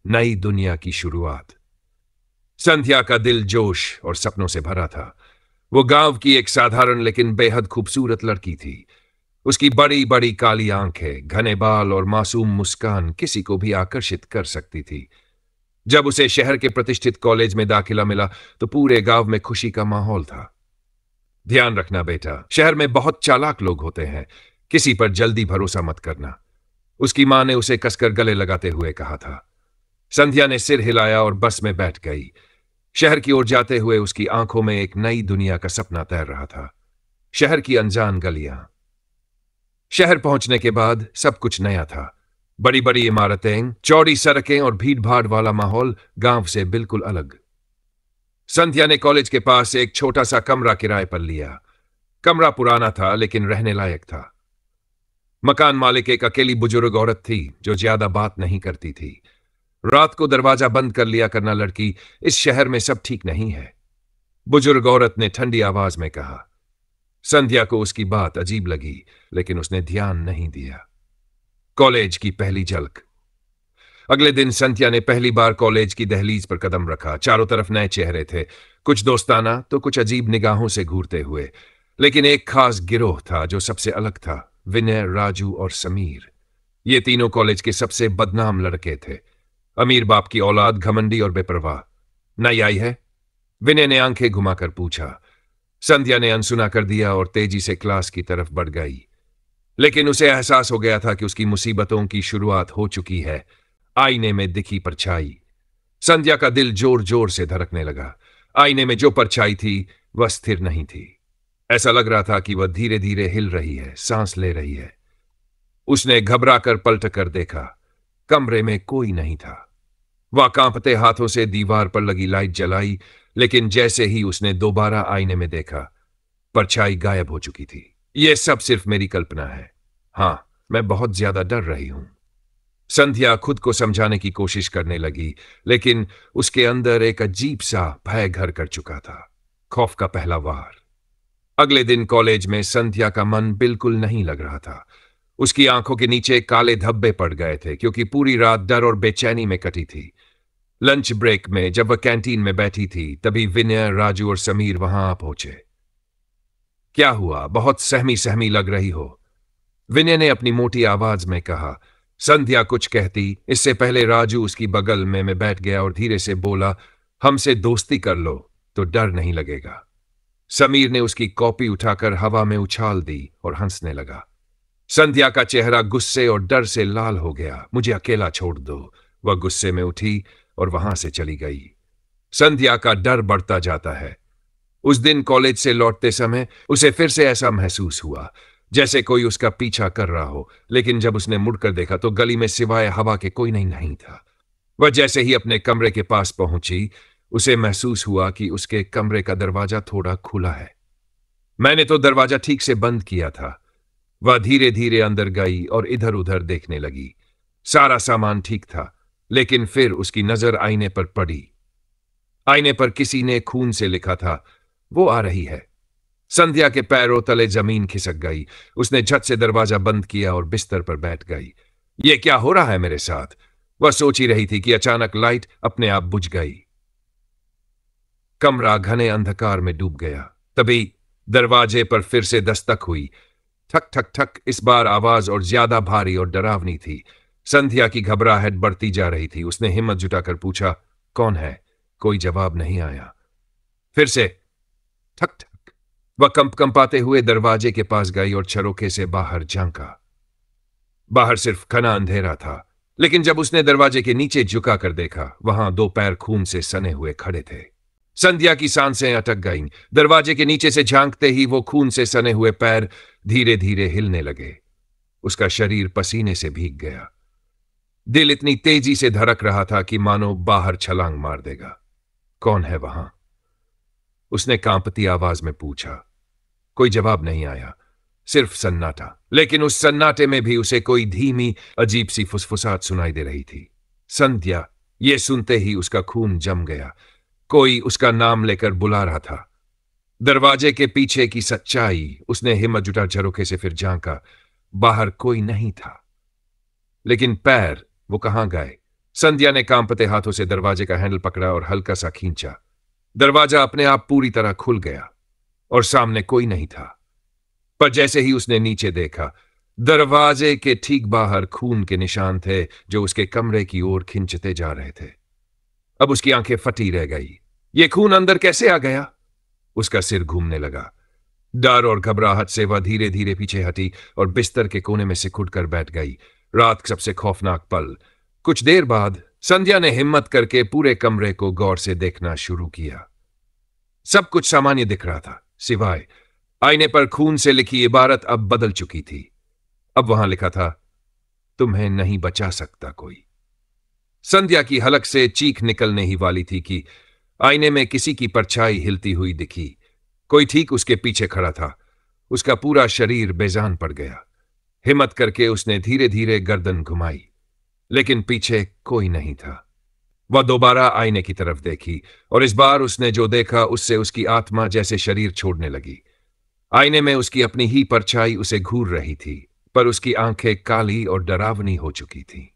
नई दुनिया की शुरुआत। संध्या का दिल जोश और सपनों से भरा था। वो गांव की एक साधारण लेकिन बेहद खूबसूरत लड़की थी। उसकी बड़ी बड़ी काली आंखें, घने बाल और मासूम मुस्कान किसी को भी आकर्षित कर सकती थी। जब उसे शहर के प्रतिष्ठित कॉलेज में दाखिला मिला तो पूरे गांव में खुशी का माहौल था। ध्यान रखना बेटा, शहर में बहुत चालाक लोग होते हैं, किसी पर जल्दी भरोसा मत करना, उसकी मां ने उसे कसकर गले लगाते हुए कहा था। संध्या ने सिर हिलाया और बस में बैठ गई। शहर की ओर जाते हुए उसकी आंखों में एक नई दुनिया का सपना तैर रहा था। शहर की अनजान गलियां। शहर पहुंचने के बाद सब कुछ नया था। बड़ी बड़ी इमारतें, चौड़ी सड़कें और भीड़ भाड़ वाला माहौल गांव से बिल्कुल अलग। संध्या ने कॉलेज के पास एक छोटा सा कमरा किराए पर लिया। कमरा पुराना था लेकिन रहने लायक था। मकान मालिक एक अकेली बुजुर्ग औरत थी जो ज्यादा बात नहीं करती थी। रात को दरवाजा बंद कर लिया करना लड़की, इस शहर में सब ठीक नहीं है, बुजुर्ग औरत ने ठंडी आवाज में कहा। संध्या को उसकी बात अजीब लगी लेकिन उसने ध्यान नहीं दिया। कॉलेज की पहली झलक। अगले दिन संध्या ने पहली बार कॉलेज की दहलीज पर कदम रखा। चारों तरफ नए चेहरे थे, कुछ दोस्ताना तो कुछ अजीब निगाहों से घूरते हुए। लेकिन एक खास गिरोह था जो सबसे अलग था, विनय, राजू और समीर। ये तीनों कॉलेज के सबसे बदनाम लड़के थे। अमीर बाप की औलाद, घमंडी और बेपरवाह। नई आई है? विनय ने आंखें घुमाकर पूछा। संध्या ने अनसुना कर दिया और तेजी से क्लास की तरफ बढ़ गई। लेकिन उसे एहसास हो गया था कि उसकी मुसीबतों की शुरुआत हो चुकी है। आईने में दिखी परछाई। संध्या का दिल जोर जोर से धड़कने लगा। आईने में जो परछाई थी वह स्थिर नहीं थी। ऐसा लग रहा था कि वह धीरे धीरे हिल रही है, सांस ले रही है। उसने घबराकर पलट कर देखा। कमरे में कोई नहीं था। वह कांपते हाथों से दीवार पर लगी लाइट जलाई, लेकिन जैसे ही उसने दोबारा आईने में देखा, परछाई गायब हो चुकी थी। यह सब सिर्फ मेरी कल्पना है। हां, मैं बहुत ज्यादा डर रही हूं। संध्या खुद को समझाने की कोशिश करने लगी, लेकिन उसके अंदर एक अजीब सा भय घर कर चुका था। खौफ का पहला वार। अगले दिन कॉलेज में संध्या का मन बिल्कुल नहीं लग रहा था। उसकी आंखों के नीचे काले धब्बे पड़ गए थे क्योंकि पूरी रात डर और बेचैनी में कटी थी। लंच ब्रेक में जब वह कैंटीन में बैठी थी तभी विनय, राजू और समीर वहां आ पहुंचे। क्या हुआ? बहुत सहमी सहमी लग रही हो, विनय ने अपनी मोटी आवाज में कहा। संध्या कुछ कहती, इससे पहले राजू उसकी बगल में मैं बैठ गया और धीरे से बोला, हमसे दोस्ती कर लो तो डर नहीं लगेगा। समीर ने उसकी कॉपी उठाकर हवा में उछाल दी और हंसने लगा। संध्या का चेहरा गुस्से और डर से लाल हो गया। मुझे अकेला छोड़ दो, वह गुस्से में उठी और वहां से चली गई। संध्या का डर बढ़ता जाता है। उस दिन कॉलेज से लौटते समय उसे फिर से ऐसा महसूस हुआ जैसे कोई उसका पीछा कर रहा हो, लेकिन जब उसने मुड़कर देखा तो गली में सिवाय हवा के कोई नहीं था। वह जैसे ही अपने कमरे के पास पहुंची, उसे महसूस हुआ कि उसके कमरे का दरवाजा थोड़ा खुला है। मैंने तो दरवाजा ठीक से बंद किया था। वह धीरे धीरे अंदर गई और इधर उधर देखने लगी। सारा सामान ठीक था, लेकिन फिर उसकी नजर आईने पर पड़ी। आईने पर किसी ने खून से लिखा था, वो आ रही है। संध्या के पैरों तले जमीन खिसक गई। उसने झट से दरवाजा बंद किया और बिस्तर पर बैठ गई। ये क्या हो रहा है मेरे साथ? वह सोच ही रही थी कि अचानक लाइट अपने आप बुझ गई। कमरा घने अंधकार में डूब गया। तभी दरवाजे पर फिर से दस्तक हुई। ठक ठक ठक। इस बार आवाज और ज्यादा भारी और डरावनी थी। संध्या की घबराहट बढ़ती जा रही थी। उसने हिम्मत जुटाकर पूछा, कौन है? कोई जवाब नहीं आया। फिर से ठक ठक। वह कंपाते हुए दरवाजे के पास गई और झरोखे से बाहर झांका। बाहर सिर्फ घना अंधेरा था, लेकिन जब उसने दरवाजे के नीचे झुकाकर देखा, वहां दो पैर खून से सने हुए खड़े थे। संध्या की सांसें अटक गईं। दरवाजे के नीचे से झांकते ही वो खून से सने हुए पैर धीरे धीरे हिलने लगे। उसका शरीर पसीने से भीग गया। दिल इतनी तेजी से धड़क रहा था कि मानो बाहर छलांग मार देगा। कौन है वहां? उसने कांपती आवाज में पूछा। कोई जवाब नहीं आया, सिर्फ सन्नाटा। लेकिन उस सन्नाटे में भी उसे कोई धीमी अजीब सी फुसफुसाहट सुनाई दे रही थी। संध्या। ये सुनते ही उसका खून जम गया। कोई उसका नाम लेकर बुला रहा था। दरवाजे के पीछे की सच्चाई। उसने हिम्मत जुटा झरोखे से फिर झांका। बाहर कोई नहीं था, लेकिन पैर, वो कहां गए? संध्या ने कांपते हाथों से दरवाजे का हैंडल पकड़ा और हल्का सा खींचा। दरवाजा अपने आप पूरी तरह खुल गया और सामने कोई नहीं था। पर जैसे ही उसने नीचे देखा, दरवाजे के ठीक बाहर खून के निशान थे जो उसके कमरे की ओर खिंचते जा रहे थे। अब उसकी आंखें फटी रह गई। ये खून अंदर कैसे आ गया? उसका सिर घूमने लगा। डर और घबराहट से वह धीरे धीरे पीछे हटी और बिस्तर के कोने में सिकुड़ कर बैठ गई। रात का सबसे खौफनाक पल। कुछ देर बाद संध्या ने हिम्मत करके पूरे कमरे को गौर से देखना शुरू किया। सब कुछ सामान्य दिख रहा था, सिवाय आईने पर खून से लिखी इबारत अब बदल चुकी थी। अब वहां लिखा था, तुम्हें नहीं बचा सकता कोई। संध्या की हलक से चीख निकलने ही वाली थी कि आईने में किसी की परछाई हिलती हुई दिखी। कोई ठीक उसके पीछे खड़ा था। उसका पूरा शरीर बेजान पड़ गया। हिम्मत करके उसने धीरे धीरे गर्दन घुमाई, लेकिन पीछे कोई नहीं था। वह दोबारा आईने की तरफ देखी और इस बार उसने जो देखा उससे उसकी आत्मा जैसे शरीर छोड़ने लगी। आईने में उसकी अपनी ही परछाई उसे घूर रही थी, पर उसकी आंखें काली और डरावनी हो चुकी थीं।